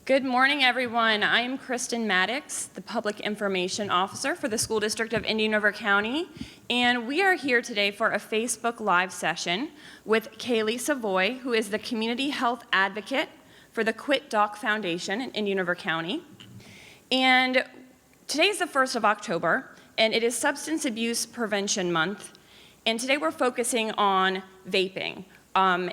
Good morning, everyone. I'm Kristen Maddox, the Public Information Officer for the School District of Indian River County, and we are here today for a Facebook Live session with Kyleigh Savoie, who is the Community Health Advocate for the QuitDoc Foundation in Indian River County. And today is the 1st of October, and it is Substance Abuse Prevention Month, and today we're focusing on vaping.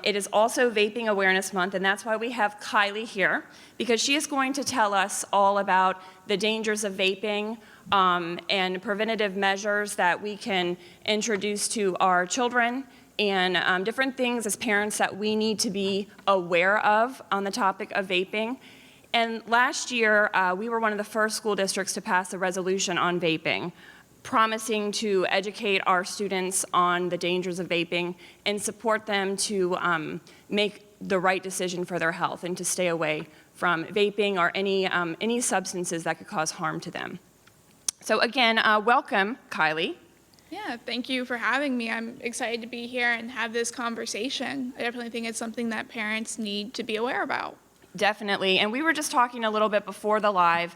It is also Vaping Awareness Month, and that's why we have Kyleigh here, because she is going to tell us all about the dangers of vaping and preventative measures that we can introduce to our children and different things as parents that we need to be aware of on the topic of vaping. And last year, we were one of the first school districts to pass a resolution on vaping, promising to educate our students on the dangers of vaping and support them to make the right decision for their health and to stay away from vaping or any substances that could cause harm to them. So again, welcome, Kyleigh. Yeah, thank you for having me. I'm excited to be here and have this conversation. I definitely think it's something that parents need to be aware about. Definitely, and we were just talking a little bit before the live.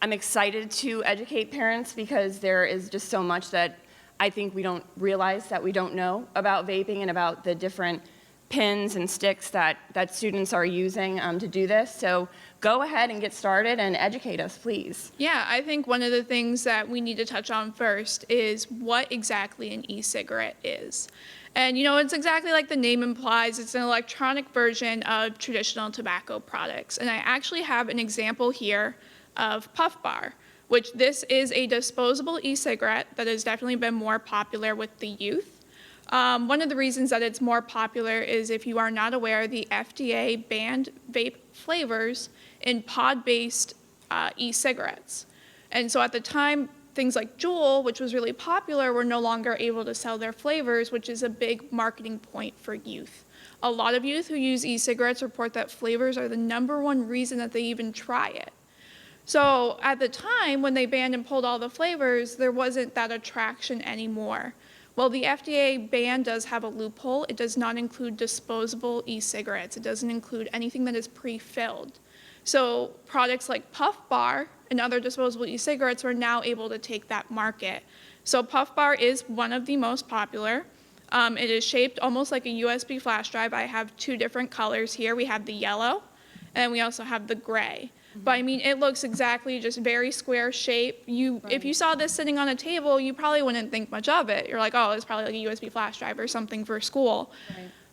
I'm excited to educate parents because there is just so much that I think we don't realize that we don't know about vaping and about the different pins and sticks that students are using to do this. So go ahead and get started and educate us, please. Yeah, I think one of the things that we need to touch on first is what exactly an e-cigarette is. And it's exactly like the name implies, it's an electronic version of traditional tobacco products. And I actually have an example here of Puff Bar, which this is a disposable e-cigarette that has definitely been more popular with the youth. One of the reasons that it's more popular is, if you are not aware, the FDA banned vape flavors in pod-based e-cigarettes. And so at the time, things like Juul, which was really popular, were no longer able to sell their flavors, which is a big marketing point for youth. A lot of youth who use e-cigarettes report that flavors are the #1 reason that they even try it. So at the time, when they banned and pulled all the flavors, there wasn't that attraction anymore. Well, the FDA ban does have a loophole. It does not include disposable e-cigarettes. It doesn't include anything that is pre-filled. So products like Puff Bar and other disposable e-cigarettes are now able to take that market. So Puff Bar is one of the most popular. It is shaped almost like a USB flash drive. I have 2 different colors here. We have the yellow, and we also have the gray. But I mean, it looks exactly just very square shape. If you saw this sitting on a table, you probably wouldn't think much of it. You're like, oh, it's probably like a USB flash drive or something for school.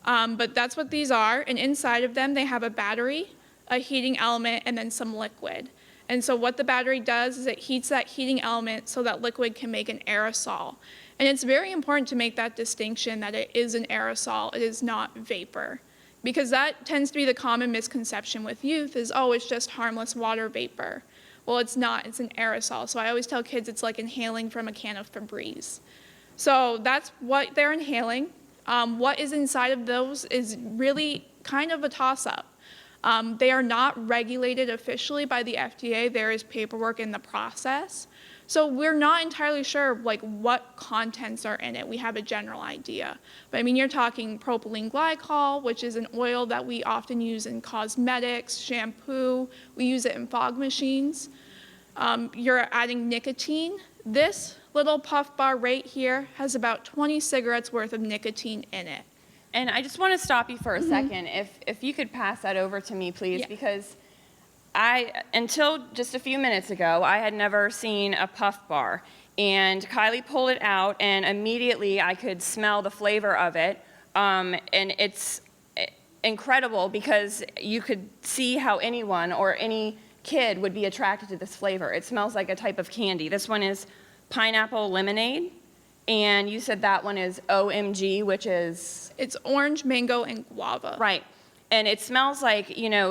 Right. But that's what these are. And inside of them, they have a battery, a heating element, and then some liquid. And so what the battery does is it heats that heating element so that liquid can make an aerosol. And it's very important to make that distinction that it is an aerosol, it is not vapor. Because that tends to be the common misconception with youth is, oh, it's just harmless water vapor. Well, it's not, it's an aerosol. So I always tell kids it's like inhaling from a can of Febreze. So that's what they're inhaling. What is inside of those is really kind of a toss-up. They are not regulated officially by the FDA. There is paperwork in the process. So we're not entirely sure what contents are in it. We have a general idea. But I mean, you're talking propylene glycol, which is an oil that we often use in cosmetics, shampoo. We use it in fog machines. You're adding nicotine. This little Puff Bar right here has about 20 cigarettes worth of nicotine in it. And I just want to stop you for a second. If you could pass that over to me, please, Yeah. because until just a few minutes ago, I had never seen a Puff Bar. And Kyleigh pulled it out, and immediately I could smell the flavor of it. And it's incredible because you could see how anyone or any kid would be attracted to this flavor. It smells like a type of candy. This one is pineapple lemonade. And you said that one is OMG, which is? It's orange, mango, and guava. Right. And it smells like,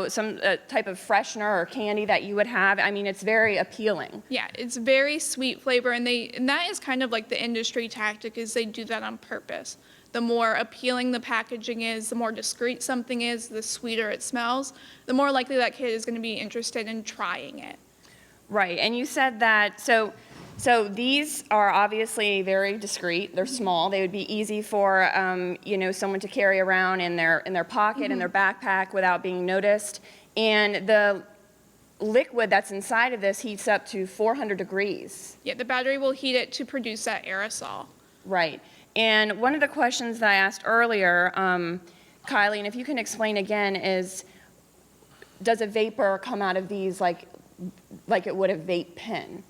some type of freshener or candy that you would have. I mean, it's very appealing. Yeah, it's very sweet flavor, and that is kind of like the industry tactic, is they do that on purpose. The more appealing the packaging is, the more discreet something is, the sweeter it smells, the more likely that kid is going to be interested in trying it. Right, and you said that, so these are obviously very discreet, they're small, they would be easy for, someone to carry around in their pocket, in their backpack without being noticed, and the liquid that's inside of this heats up to 400 degrees. Yeah, the battery will heat it to produce that aerosol. Right, and one of the questions that I asked earlier, Kyleigh, and if you can explain again, is does a vapor come out of these like it would a vape pen?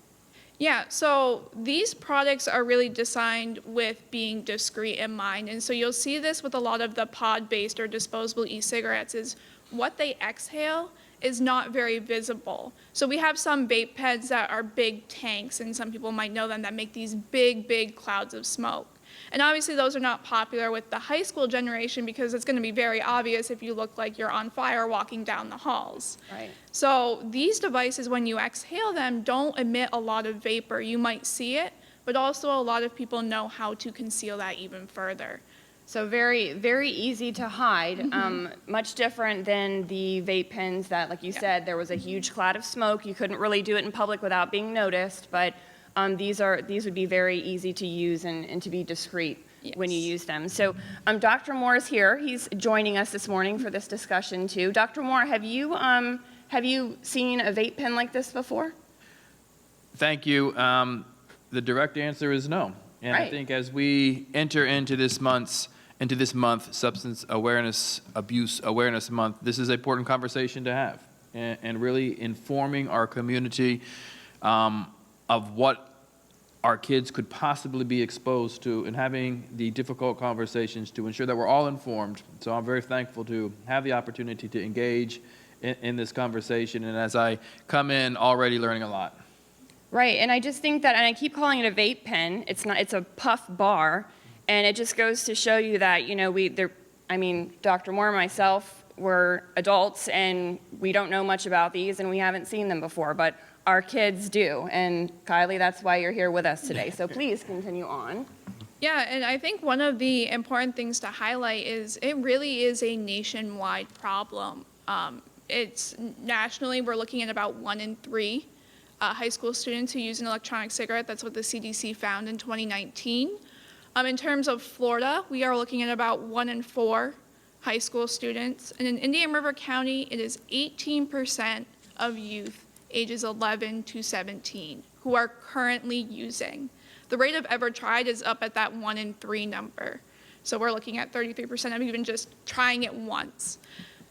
Yeah, so these products are really designed with being discreet in mind. And so you'll see this with a lot of the pod-based or disposable e-cigarettes is what they exhale is not very visible. So we have some vape pens that are big tanks, and some people might know them, that make these big, big clouds of smoke. And obviously those are not popular with the high school generation because it's going to be very obvious if you look like you're on fire walking down the halls. Right. So these devices, when you exhale them, don't emit a lot of vapor. You might see it, but also a lot of people know how to conceal that even further. So very, very easy to hide, much different than the vape pens that, like you said, there was a huge cloud of smoke. You couldn't really do it in public without being noticed, but these would be very easy to use and to be discreet when you use them. So Dr. Moore is here. He's joining us this morning for this discussion too. Dr. Moore, have you seen a vape pen like this before? Thank you. The direct answer is no. And Right. I think as we enter into this month, Substance Awareness, Abuse Awareness Month, this is an important conversation to have and really informing our community of what our kids could possibly be exposed to and having the difficult conversations to ensure that we're all informed. So I'm very thankful to have the opportunity to engage in this conversation, and as I come in already learning a lot. Right, and I just think that, and I keep calling it a vape pen, it's not, it's a puff bar, and it just goes to show you that, Dr. Moore and myself, we're adults, and we don't know much about these, and we haven't seen them before, but our kids do, and Kyleigh, that's why you're here with us today, so please continue on. Yeah, and I think one of the important things to highlight is it really is a nationwide problem. It's nationally, we're looking at about 1 in 3 high school students who use an electronic cigarette. That's what the CDC found in 2019. In terms of Florida, we are looking at about 1 in 4 high school students. And in Indian River County, it is 18% of youth ages 11 to 17 who are currently using. The rate of ever tried is up at that 1 in 3 number. So we're looking at 33% of even just trying it once.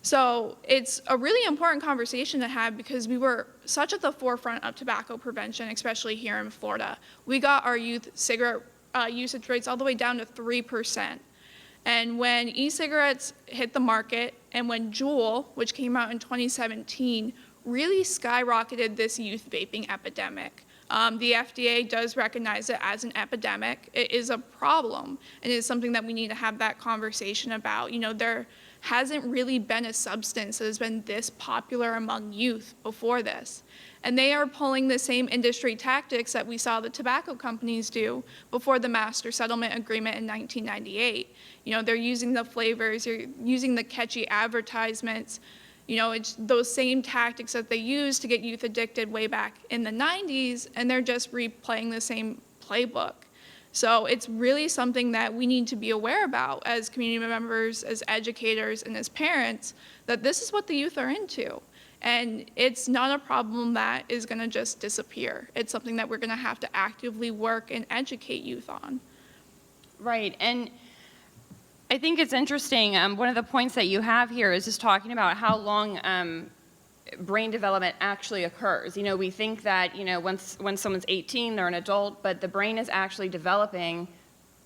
So it's a really important conversation to have because we were such at the forefront of tobacco prevention, especially here in Florida. We got our youth cigarette usage rates all the way down to 3%. And when e-cigarettes hit the market and when Juul, which came out in 2017, really skyrocketed this youth vaping epidemic. The FDA does recognize it as an epidemic. It is a problem, and it is something that we need to have that conversation about. There hasn't really been a substance that has been this popular among youth before this. And they are pulling the same industry tactics that we saw the tobacco companies do before the Master Settlement Agreement in 1998. They're using the flavors, they're using the catchy advertisements. It's those same tactics that they used to get youth addicted way back in the 90s, and they're just replaying the same playbook. So it's really something that we need to be aware about as community members, as educators, and as parents, that this is what the youth are into. And it's not a problem that is going to just disappear. It's something that we're going to have to actively work and educate youth on. Right, and I think it's interesting, one of the points that you have here is just talking about how long brain development actually occurs. We think that, when someone's 18, they're an adult, but the brain is actually developing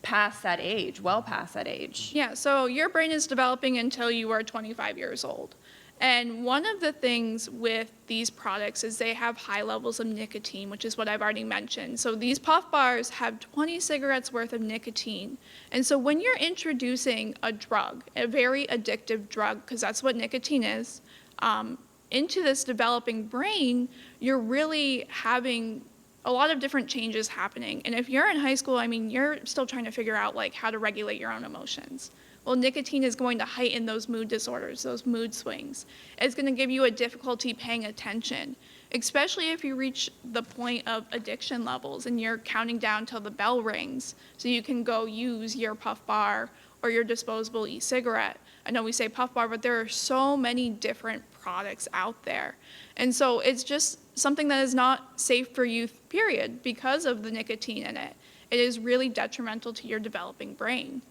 past that age, well past that age. Yeah, so your brain is developing until you are 25 years old. And one of the things with these products is they have high levels of nicotine, which is what I've already mentioned. So these puff bars have 20 cigarettes worth of nicotine. And so when you're introducing a drug, a very addictive drug, because that's what nicotine is, into this developing brain, you're really having a lot of different changes happening. And if you're in high school, you're still trying to figure out how to regulate your own emotions. Well, nicotine is going to heighten those mood disorders, those mood swings. It's going to give you a difficulty paying attention. especially if you reach the point of addiction levels and you're counting down till the bell rings so you can go use your puff bar or your disposable e-cigarette. I know we say puff bar, but there are so many different products out there. And so it's just something that is not safe for youth, period, because of the nicotine in it. It is really detrimental to your developing brain.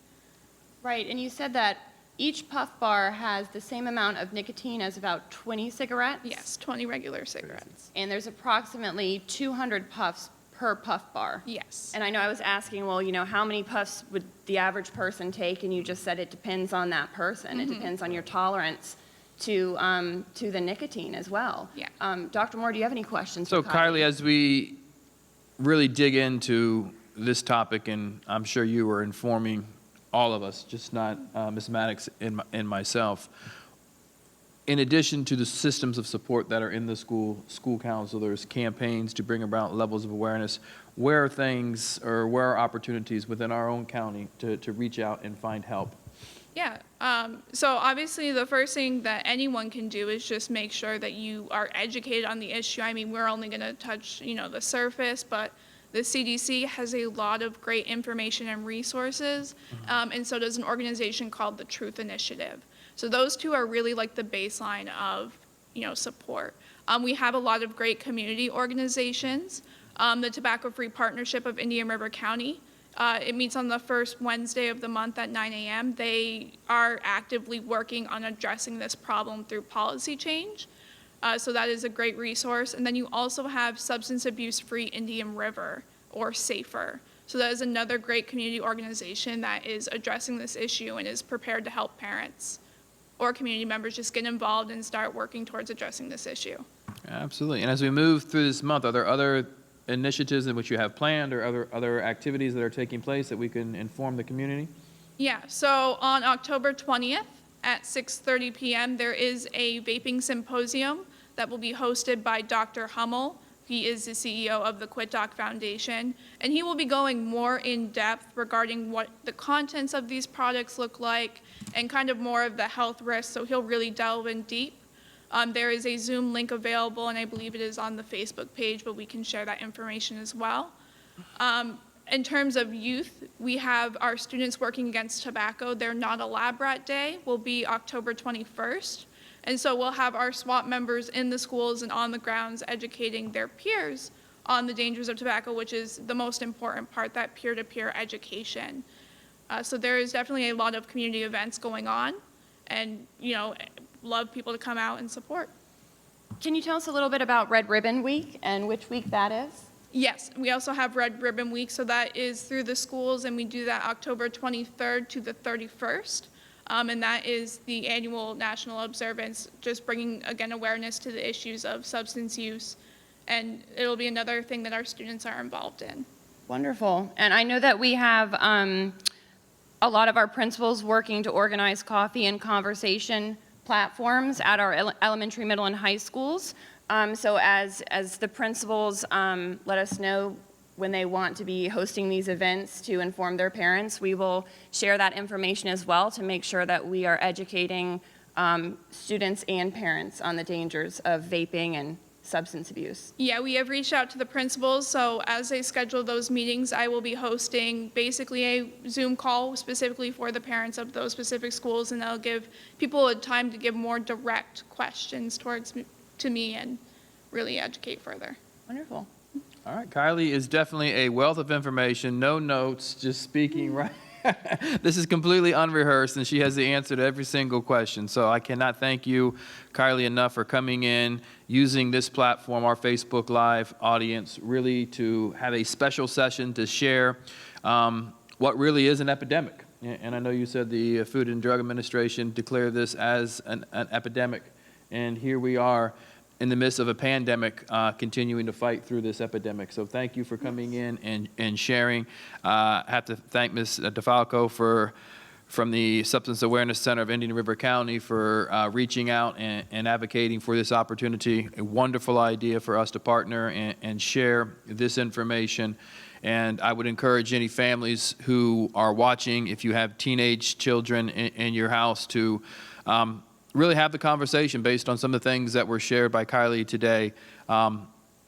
Right, and you said that each puff bar has the same amount of nicotine as about 20 cigarettes? Yes, 20 regular cigarettes. And there's approximately 200 puffs per puff bar. Yes. And I know I was asking, well, how many puffs would the average person take? And you just said it depends on that person. It depends on your tolerance to the nicotine as well. Yeah. Dr. Moore, do you have any questions? So for Kyleigh, as we really dig into this topic, and I'm sure you were informing all of us, just not Ms. Maddox and myself, in addition to the systems of support that are in the school counselors, campaigns to bring about levels of awareness, where are things or where are opportunities within our own county to reach out and find help? Yeah, so obviously the first thing that anyone can do is just make sure that you are educated on the issue. I mean, we're only going to touch, the surface, but the CDC has a lot of great information and resources, and so does an organization called the Truth Initiative. So those two are really like the baseline of, support. We have a lot of great community organizations. The Tobacco Free Partnership of Indian River County, it meets on the first Wednesday of the month at 9 a.m. They are actively working on addressing this problem through policy change. So that is a great resource. And then you also have Substance Abuse Free Indian River, or SAFER. So that is another great community organization that is addressing this issue and is prepared to help parents or community members just get involved and start working towards addressing this issue. Absolutely. And as we move through this month, are there other initiatives in which you have planned or other activities that are taking place that we can inform the community? Yeah, so on October 20th at 6:30 p.m., there is a vaping symposium that will be hosted by Dr. Hummel. He is the CEO of the QuitDoc Foundation, and he will be going more in depth regarding what the contents of these products look like and kind of more of the health risks, so he'll really delve in deep. There is a Zoom link available, and I believe it is on the Facebook page, but we can share that information as well. In terms of youth, we have our Students Working Against Tobacco. Their Not a Lab Rat Day will be October 21st. And so we'll have our SWAT members in the schools and on the grounds educating their peers on the dangers of tobacco, which is the most important part, that peer-to-peer education. So there is definitely a lot of community events going on, and love people to come out and support. Can you tell us a little bit about Red Ribbon Week and which week that is? Yes, we also have Red Ribbon Week, so that is through the schools, and we do that October 23rd to the 31st. And that is the annual national observance, just bringing, again, awareness to the issues of substance use. And it'll be another thing that our students are involved in. Wonderful. And I know that we have a lot of our principals working to organize coffee and conversation platforms at our elementary, middle, and high schools. So as the principals let us know when they want to be hosting these events to inform their parents, we will share that information as well to make sure that we are educating students and parents on the dangers of vaping and substance abuse. Yeah, we have reached out to the principals, so as they schedule those meetings, I will be hosting basically a Zoom call specifically for the parents of those specific schools, and that'll give people a time to give more direct questions to me and really educate further. Wonderful. All right, Kyleigh is definitely a wealth of information, no notes, just speaking right. This is completely unrehearsed, and she has the answer to every single question. So I cannot thank you, Kyleigh, enough for coming in, using this platform, our Facebook Live audience, really to have a special session to share what really is an epidemic. And I know you said the Food and Drug Administration declared this as an epidemic, and here we are in the midst of a pandemic, continuing to fight through this epidemic. So thank you for coming in and sharing. I have to thank Ms. DeFalco from the Substance Awareness Center of Indian River County for reaching out and advocating for this opportunity. A wonderful idea for us to partner and share this information. And I would encourage any families who are watching, if you have teenage children in your house, to really have the conversation based on some of the things that were shared by Kyleigh today.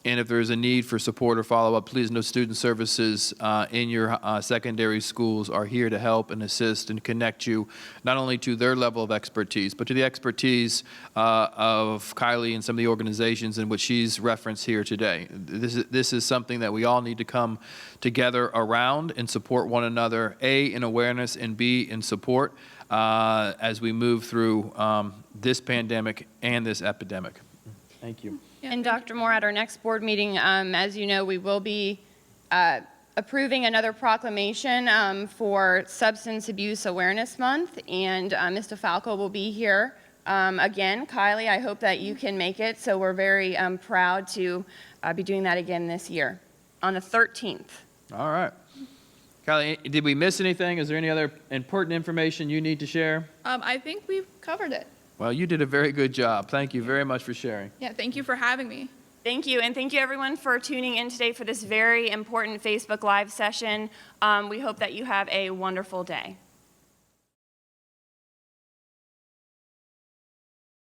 And if there is a need for support or follow-up, please know Student Services in your secondary schools are here to help and assist and connect you not only to their level of expertise, but to the expertise of Kyleigh and some of the organizations in which she's referenced here today. This is something that we all need to come together around and support one another, A, in awareness, and B, in support as we move through this pandemic and this epidemic. Thank you. And Dr. Moore, at our next board meeting, as you know, we will be approving another proclamation for Substance Abuse Awareness Month, and Mr. Falco will be here again. Kyleigh, I hope that you can make it, so we're very proud to be doing that again this year on the 13th. All right. Kyleigh, did we miss anything? Is there any other important information you need to share? I think we've covered it. Well, you did a very good job. Thank you very much for sharing. Yeah, thank you for having me. Thank you, and thank you everyone for tuning in today for this very important Facebook Live session. We hope that you have a wonderful day.